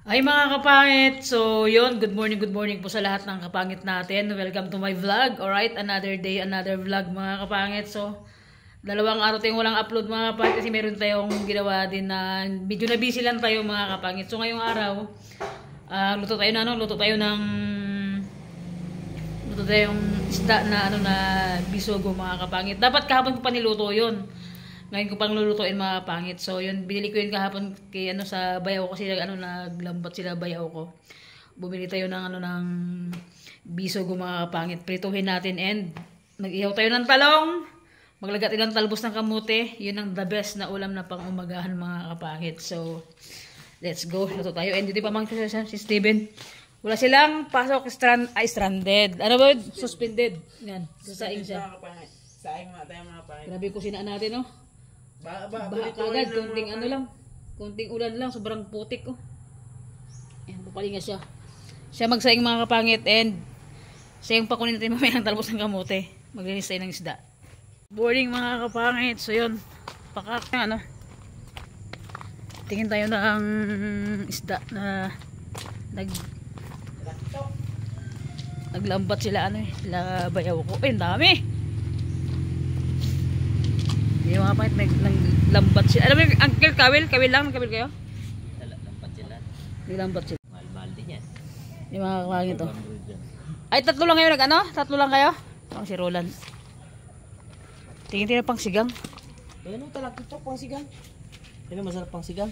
Ay mga kapangit, so yun, good morning po sa lahat ng kapangit natin. Welcome to my vlog, alright? Another day, another vlog mga kapangit. So, dalawang araw tayong walang upload mga kapangit kasi meron tayong ginawa din na medyo na busy lang tayo mga kapangit. So, ngayong araw, luto tayo ng isda na bisogo mga kapangit. Dapat kahapon ko pa niluto yun. Ngayon ko pang lulutuin mga pangit. So, yun, binili ko yun kahapon kay sa bayaw ko kasi naglambat sila bayaw ko. Bumili tayo ng bisogo mga kapangit. Prituhin natin and mag-ihaw tayo ng talong. Maglagat ilang talbos ng kamote. Yun ang the best na ulam na pang umagahan mga kapangit. So, let's go. Luto tayo. And dito pa mga si Steven. Wala silang pasok stranded. Ano ba? Suspended. Yan. Sasaing siya. Saing mga tayo mga pangit. Grabe kusina natin, no? Baha kagad, konting ulan lang, sobrang putik ko. Ayan, pupalinga siya. Siya magsaing mga kapangit and siya yung pakunin natin mamaya ng talbos ng kamote. Maglinis tayo ng isda. Boarding mga kapangit. So yun, tingin tayo ng isda na naglambat sila sila bayaw ko. Ay, ang dami! Yung mga pangit, naglambat sila. Alam mo yung Uncle Kawil? Kawil lang? Kawil kayo? Lambat sila. Naglambat sila. Mahal-mahal din yan. Yung mga kapangit to. Ay, tatlo lang kayo Tatlo lang kayo? Pang si Roland. Tingin pang sigang. Ayun talaga ito, pang sigang. Ayun, masarap pang sigang.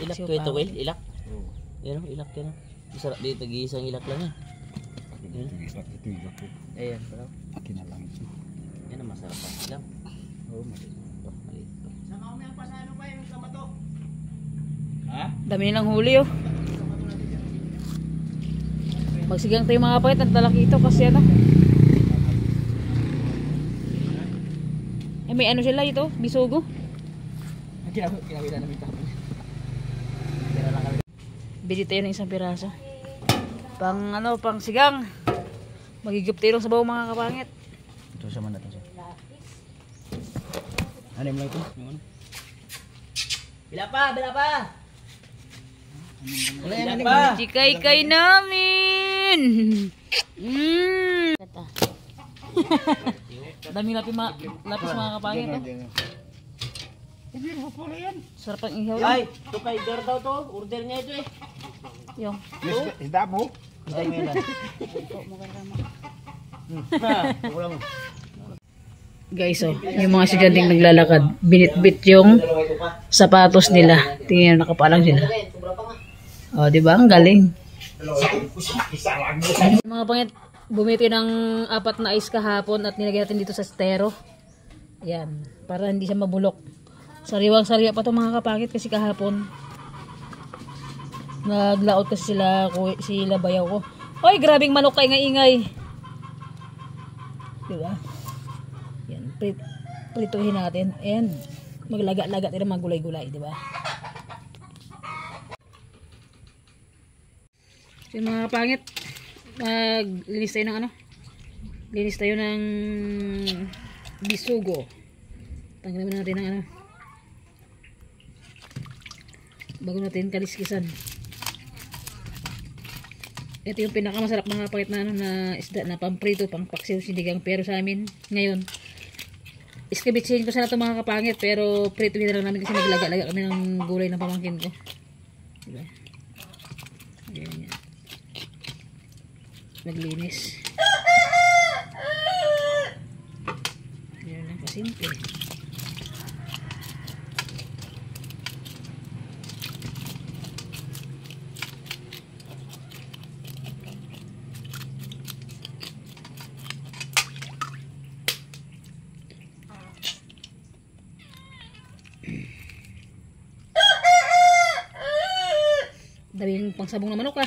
Ilak Siyo ko ito, pa. Will. Ilak. Ayun, ilak yan. Masarap dito, tag-iisang ilak lang yan. Ito ilak ko. Ayan, parang. Akin na lang ito. Yan ang masarap pang sigang. Oo, maliit. Maliit. Saka kami ang pasano pa yung kamato. Ha? Dami nilang huli oh. Magsigang tayo mga pangit. Ang talaki ito kasi Eh, may sila ito? Bisogo? Kinawila namin ito. Bili tayo ng isang piraso. Pang sigang. Magigip tayo sa bawo mga kapangit. Ito siya man natin siya. Ano yung lang ito? Yung ano? Bila pa! Wala yan, Bila pa! Chikay namin! Daming lapis mga kapangit oh. Sarap ang ihaw lang. Ay! Ito kay Gar daw to. Order niya ito eh. Yung. Isda mo? Isda mo yan. Wala mo. Guys, yung mga estudyanteng naglalakad, binitbit yung sapatos nila. Tingnan, nakapalang sila. Oh, di ba? Ang galing. Mga pangit, bumiti ng 4 na ice kahapon at nilagay natin dito sa estero. Yan, para hindi siya mabulok. Sariwang-sariwa pa ito mga kapangit kasi kahapon naglaot kasi sila bayaw ko. Hoy, grabing manok kay ingay. Di ba? Yan, prituhin natin and maglaga-laga tayo ng mga gulay-gulay, di ba? So, yung mga kapangit, linis tayo ng linis tayo ng bisugo. Tanggalin natin ng bago natin kaliskisan. Ito yung pinakamasarap mga kapangit na isda na pamprito, pang paksiw, sinigang. Pero sa amin ngayon, iskabitsin ko sana ito mga kapangit, pero prito na lang namin kasi naglaga-laga kami ng gulay ng pamangkin ko. Diba? Ganyan. Naglinis. Ganyan lang kasimple. Daming pangsabong na manok ah.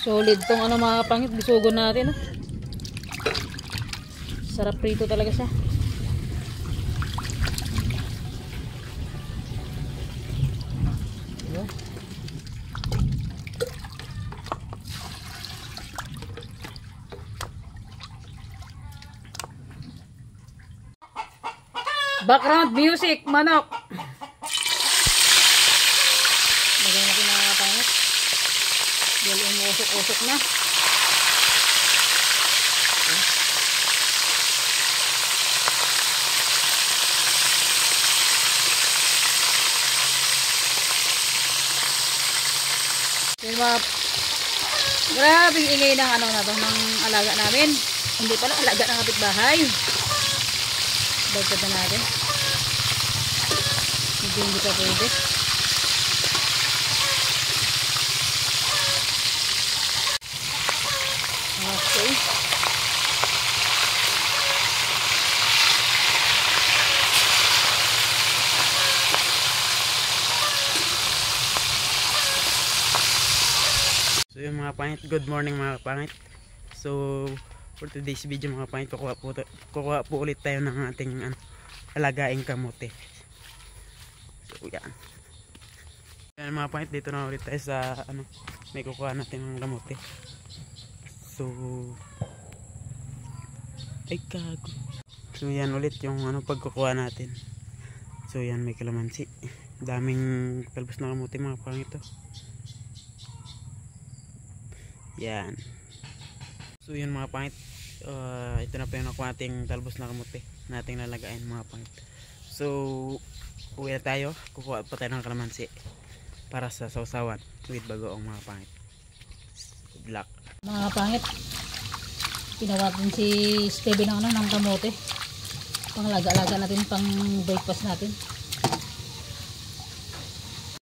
Solid tong mga pangit, bisugo natin ah. Sarap prito talaga siya. Diba? Background music, manok. Lagyan natin mga kapangit. Dahil umuusok-usok na. Yung mga grabing ingay ng ano na to, ng alaga namin. Hindi pala alaga ng kapitbahay. Bagkad na natin. Hindi pa pwede. Okay. So yung mga pangit, good morning mga pangit. So for today's video mga pangit, kukuha po ulit tayo ng ating alagaing kamote. So yan. Yan mga pangit, dito na ulit tayo sa may kukuha natin ng kamote. So ay kago. So yan ulit yung pagkukuha natin. So yan, may kalamansi. Daming talbos na kamote mga pangit to. Yan. So yun mga pangit, ito na po yung nakuha ating talbos na kamote nating lalagain mga pangit. So uwi na tayo, kukuha pa tayo ng kalamansi para sa sausawan with bagoong mga pangit. Good luck Mga pangit, pinawatin si Steven ng kamote. Panglaga-laga natin, pang breakfast natin.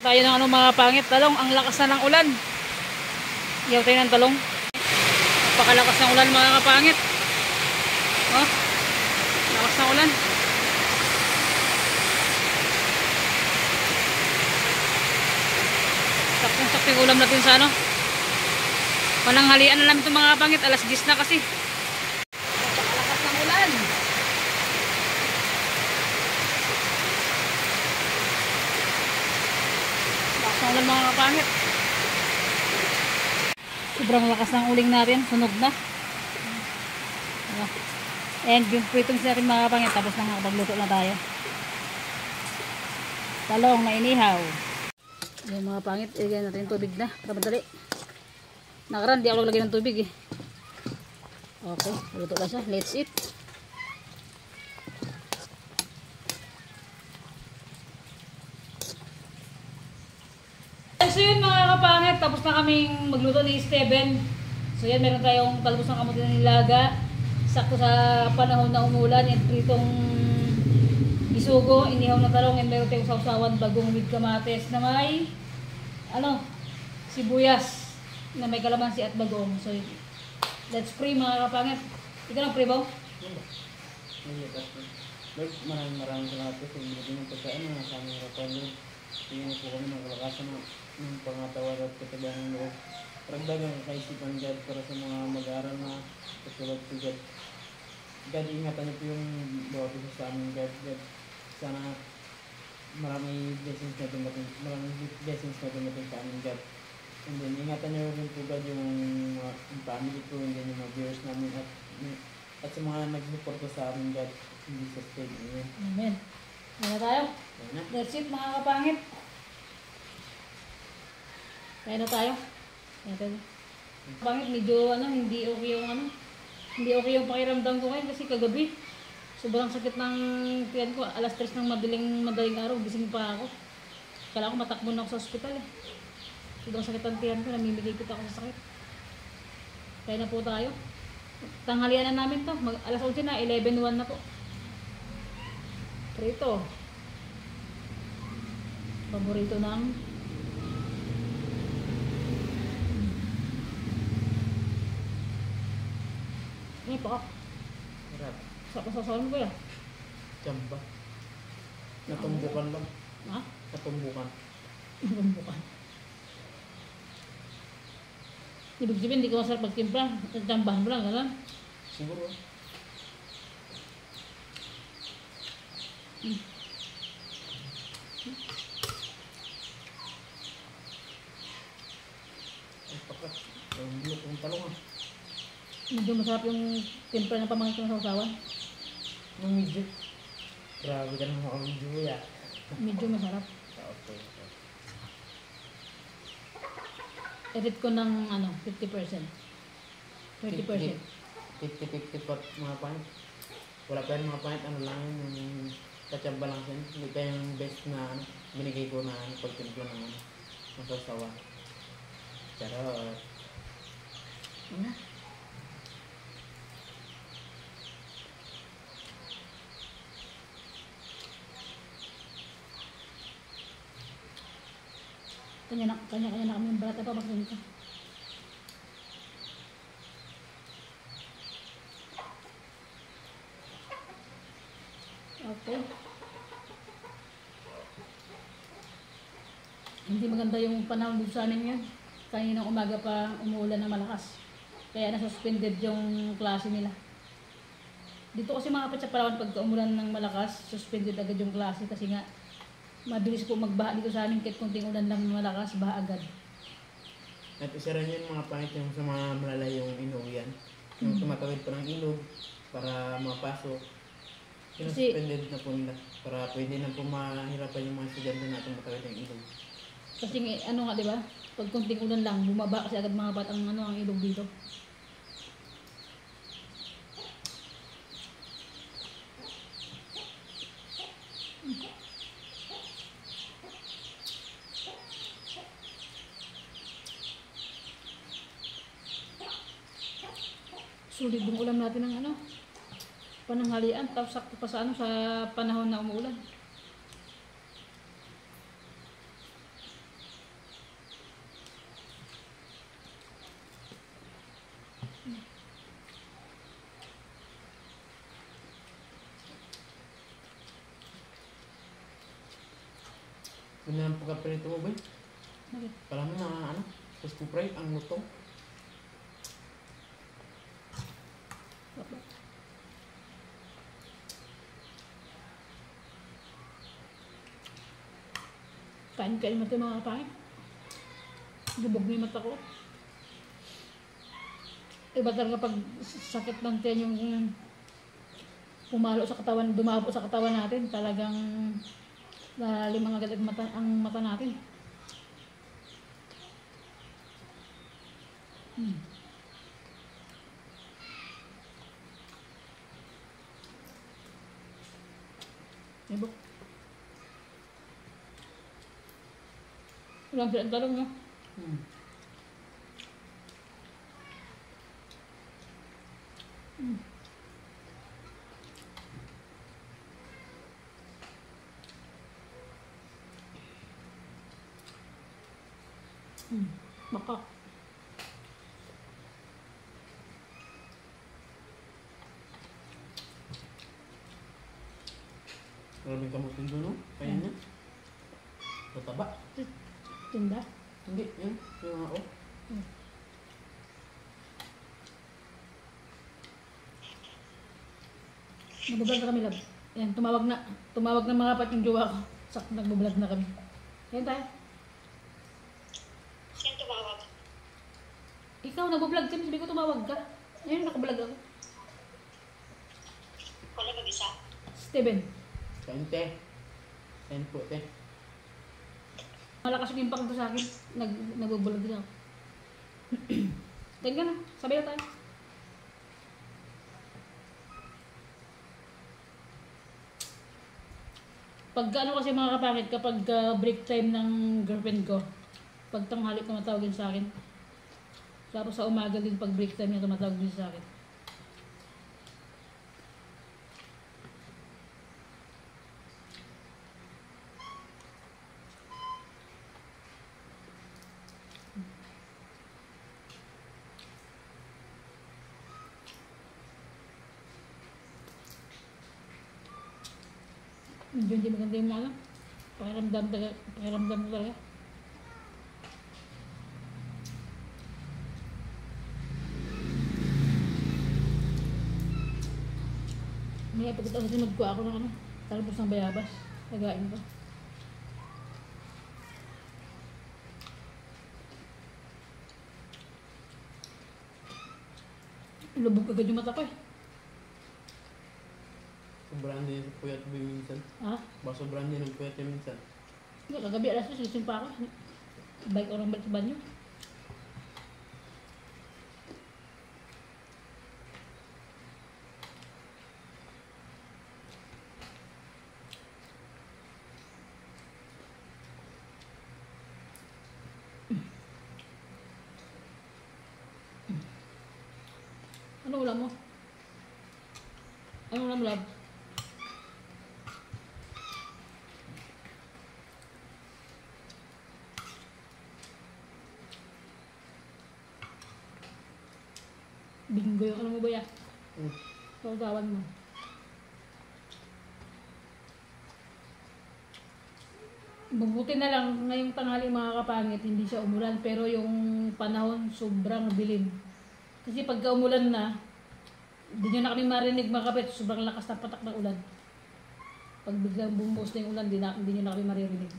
Tayo ng mga pangit, talong, ang lakas na ng ulan. Iyaw tayo ng talong. Napakalakas ng ulan mga kapangit. Oh, lakas ng ulan. Saktong-saktong ulam natin sa pananghalian na lang ito mga kapangit. Alas 10 na kasi. Napakalakas ng ulan. Lakas ng ulan mga kapangit. Sobrang lakas ng uling natin, sunog na. And yung pritong natin mga kapangit, tapos na nakapagluto na tayo. Talong na inihaw. Yung mga pangit, ilagyan natin tubig na para madali. Nakaraan, di ako naglagay ng tubig eh. Okay, luto na siya. Let's eat. So yun mga kapangit, tapos na kaming magluto ni Steven. So yan, meron tayong talbos ng kamote na nilaga. Sakto sa panahon na umulan. Yan, pritong isugo, inihaw na talong. And meron tayong sausawan, bagong with kamates na may sibuyas na may kalamansi at bagong. So let's pray mga kapangit. Ikaw lang pray ba? maraming salamat po sa binigyan ng pagkain na sa aming harapan, Lord. Tingnan po kami ng kalakasan ng pangatawad at katabahan ng loob. Ragdagang kaisipan, God, para sa mga mag-aaral na katulad ko, God. God, ingatan niyo po yung bawat isa sa amin, God. God, sana maraming blessings na dumating sa amin, God. And then, ingatan niyo rin po, God, yung family ko, and then yung mga viewers namin at sa mga nag-support sa amin, God. Hindi sa stage niyo. Amen. Ano tayo? That's it mga kapangit. Kaya na tayo. Kapangit, medyo hindi okay yung hindi okay yung pakiramdam ko ngayon kasi kagabi sobrang sakit ng tiyan ko. Alas 3 ng madaling araw, gising pa ako. Kala ko matakbo na ako sa ospital eh. Sobrang sakit ng tiyan ko, namimigipit ako sa sakit. Kaya na po tayo. Tanghalian na namin to. Alas 11 na, 11:01 na po. Prito. Paborito ng ini po. Harap. Sasasawan ko ya. Jamba. Natumbukan lang. Ha? Natumbukan. Natumbukan. Ibig sabihin, hindi ko masarap magtimpla. Tambahan mo lang, gano'n. Siguro. Ay, pakat. Ang bulok ng talong ah. Medyo masarap yung timpla ng pamangkin ko sa usawan. Yung medyo. Grabe ka naman ang juya. Medyo masarap. Okay. Edit ko ng ano, 50%. 30%. 50-50 pa mga pangit. Wala pa rin mga pangit, ano lang yun, yung katsamba lang siya. Hindi pa yung best na ano, binigay ko na ano, pagtimpla ng ano, masasawa. Charot. Ano? Kanya-kanya na kami yung balat. Apa magsabi ka? Okay. Hindi maganda yung panahon dito sa amin ngayon. Kaninang umaga pa umuulan ng malakas. Kaya nasuspended yung klase nila. Dito kasi mga Patsapalawan, pagka umulan ng malakas, suspended agad yung klase kasi nga mabilis po magbaha dito sa amin kahit kunting ulan lang ng malakas, baha agad. At isa rin yun mga pangit yung sa mga malalayong inuwian. Yung tumatawid pa ng ilog para mapasok. Sinuspended na po nila para pwede na po mahirapan yung mga estudyante na tumatawid ng ilog. Kasi ano nga, di ba? Pag kunting ulan lang, bumaba kasi agad mga batang ang ilog dito. Sulit yung ulam natin ng ano, pananghalian, tapos sakto pa sa ano, sa panahon na umuulan. Ganyan ang pagkaprito mo ba? Bakit? Kala mo na ano, gusto fry ang lutong. Kain-kain mo ito mga kapangit. Lubog na yung mata ko. Iba talaga pag sakit ng tiyan yung pumalo sa katawan, dumabo sa katawan natin, talagang lalim ang agad ang mata natin. Ibo. Ulang sila ang talong, no? Baka. Maraming kamutin doon, no? Kaya niya. Mataba. Tinda. Hindi, yun. Yung ako. Nagbablog na kami, love. Yan, tumawag na. Tumawag na mga pat yung jowa ko. Sakto nagbablog na kami. Yan tayo. Sino tumawag? Ikaw, nagbablog kami. Sabi ko tumawag ka. Ngayon, nakablog ako. Wala mag-isa? Steven. Kain, te. Kain po, te. Malakas yung impact to sa akin. Nagbablog din ako. Tingnan ka na. Sabay na tayo. Pag ano kasi mga kapangit, kapag break time ng girlfriend ko, pag tanghali tumatawag din sa akin. Tapos sa umaga din pag break time niya tumatawag din sa akin. Medyo hindi maganda yung mga pakiramdam mo talaga. May pagkatapos din magkuha ako ng ano, talbos ng bayabas. Tagain ko. Lubog agad yung mata ko eh. Sobrang din sa puyat ba minsan. Ha? Baka sobrang din ng puyat minsan. Hindi, kagabi alas 6, gising pa ako. Bike orang balik sa banyo. Ano ulam mo? Ano ulam, lab? Bingo yung ano mo ba ya? Sausawan mo. Mabuti na lang ngayong tanghali mga kapangit, hindi siya umulan pero yung panahon sobrang dilim. Kasi pagka umulan na, hindi nyo na kami marinig mga kapit, sobrang lakas ng patak ng ulan. Pag biglang bumuhos na yung ulan, hindi nyo na kami maririnig.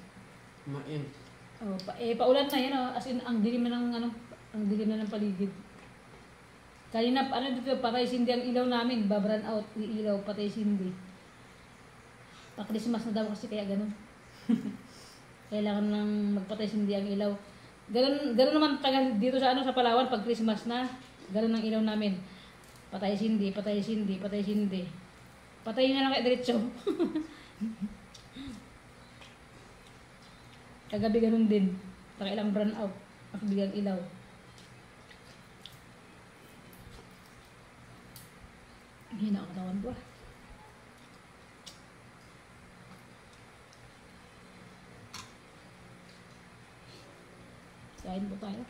Main. Oh, paulan na yan, oh. As in, ang dilim na ng, ang dilim na ng paligid. Kanina, dito, patay sindi ang ilaw namin, babran out, ilaw, patay sindi. Pa-Christmas na daw kasi kaya ganun. Kailangan nang magpatay sindi ang ilaw. Ganun naman tagal dito sa sa Palawan pag Christmas na. Ganun ang ilaw namin. Patay sindi, patay sindi, patay sindi. Patayin na lang kayo diretso. Kagabi ganun din. Ilang brown out. Biglang ilaw. Hina ang katawan ko. Kain po tayo.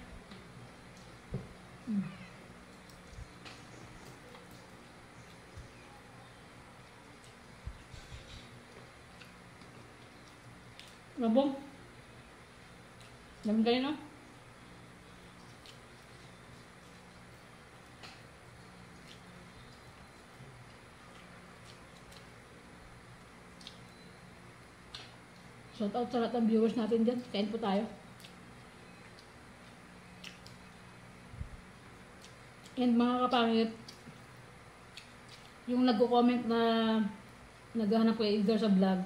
Rabong. Dami kayo, no? Shout out sa lahat ng viewers natin dyan. Kain po tayo. And mga kapangit, yung nagko-comment na naghahanap ko Edgar sa vlog,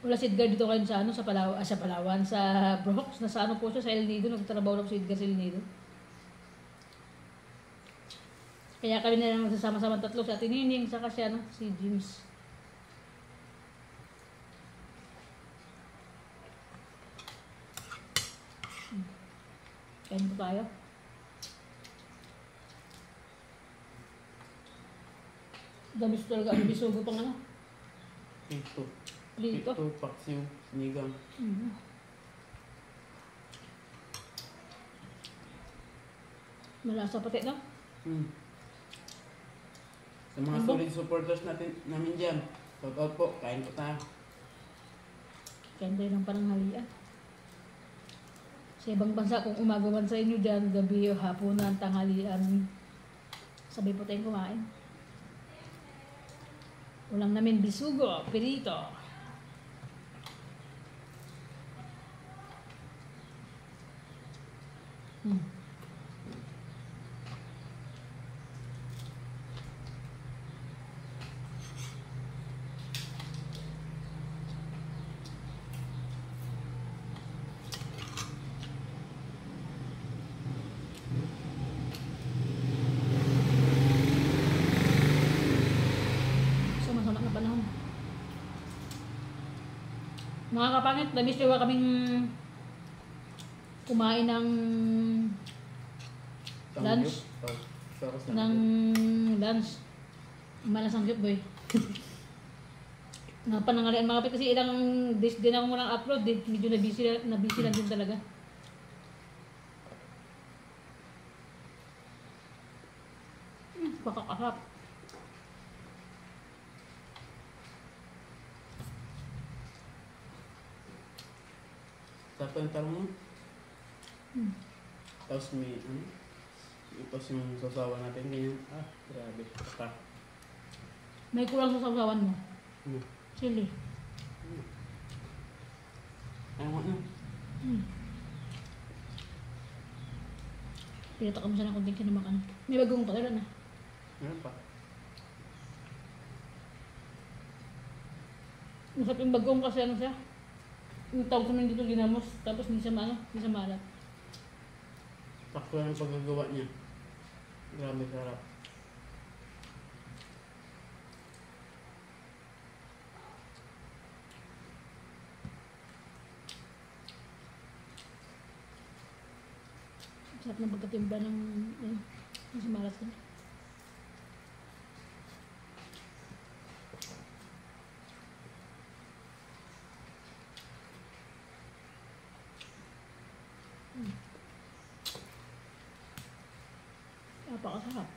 wala si Edgar dito kayo sa sa Palawan, sa Brox, nasa po siya, sa El Nido, nagtatrabaho lang si Edgar sa El Nido. Kaya kami na lang magsasama-sama tatlo, si Ate Nining, saka si James. Kain po tayo. Damis talaga ang bisugo pang ano? Ito. Dito. Ito, paksiw, sinigang. Malasa pati, no? Sa mga solid supporters namin dyan, shout out po, kain po tayo. Kain tayo ng pananghalian. Sa ibang bansa, kung umagawan sa inyo dyan, gabi o hapunan, tanghalian, sabay po tayong kumain. Ulam namin bisugo, pirito. Sama-sama na panahon. Mga kapangit, nabis diwa kaming kumain ng lunch. Ng lunch. Malasang cute boy. Nga panangalian mga kapit kasi ilang days din ako walang upload eh. Medyo na busy lang din talaga. Pakakasap. Tapos yung talong mo. Tapos may tapos yung sasawa natin ganyan. Grabe. Paka. May kulang sa sausawan mo. Chili. Ano? Pinata ka mo siya ng konting kinamakan. May bagong pa, kailan na? Meron pa. Masarap yung bagong kasi ano siya. Yung tawag sa dito ginamos. Tapos hindi siya maano, hindi siya maalat. Sakto lang yung paggagawa niya. Grabe sarap. Sarap ng pagkatimba ng ano, yung sa malas niya. Napakasarap.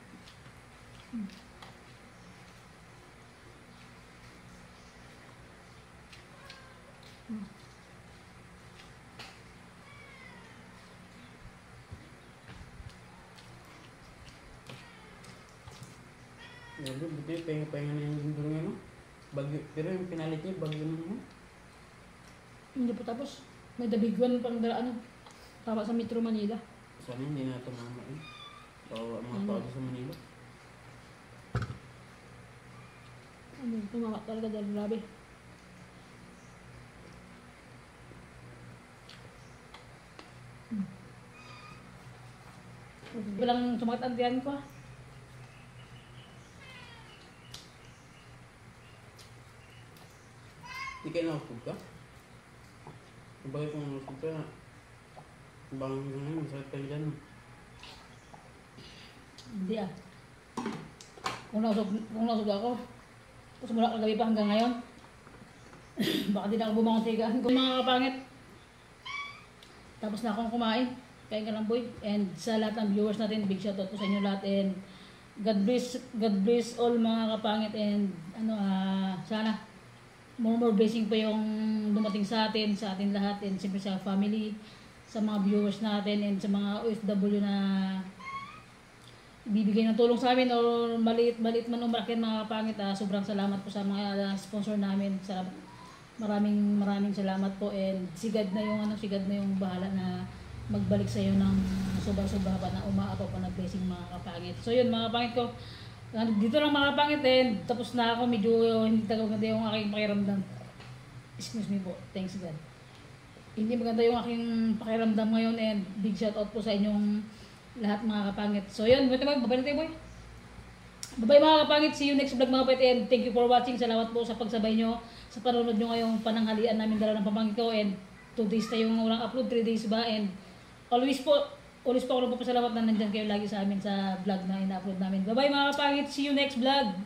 Grabe, buti pahinga-pahinga na yung lindol ngayon. No? Bagyo, pero yung pinalit niya, bagyo na naman. Hindi pa tapos. May the big one pang dala ano. Tama sa Metro Manila. Sana hindi na tumama eh. Bawa mga tao sa Manila. Ano, tumama talaga dahil grabe. Walang sumakit ang tiyan ko ah. Hindi kayo nakapag ka? Bakit kung nakapag ka? Bang ngayon, masakit ka dyan. Hindi ah. Kung nausog ako, tapos mula kagabi pa hanggang ngayon, baka di na ako bumangon sa higaan ko mga kapangit. Tapos na akong kumain. Kain ka lang boy. And sa lahat ng viewers natin, big shoutout po sa inyo lahat. And God bless all mga kapangit. And ano, sana more blessing pa yung dumating sa atin lahat. And siyempre sa family, sa mga viewers natin, and sa mga OFW na bibigay ng tulong sa amin or maliit man o malaki mga kapangit. Sobrang salamat po sa mga sponsor namin. Salamat. Maraming salamat po, and sigad na yung bahala na magbalik sa iyo ng sobra-sobra pa na umaapaw pa na blessing mga kapangit. So yun mga kapangit ko, dito lang mga kapangit, and tapos na ako, medyo hindi maganda yung aking pakiramdam. Excuse me po, thanks God. Hindi maganda yung aking pakiramdam ngayon, and big shout out po sa inyong lahat mga kapangit. So yun, babay na tayo boy. Bye mga kapangit, see you next vlog mga kapangit, and thank you for watching. Salamat po sa pagsabay nyo, sa panonood nyo ngayong pananghalian namin dalawa ng pamangkin ko, and 2 days na yung walang upload, 3 days ba, and always po ako nagpapasalamat na nandyan kayo lagi sa amin sa vlog na ina-upload namin. Bye bye mga kapangit, see you next vlog.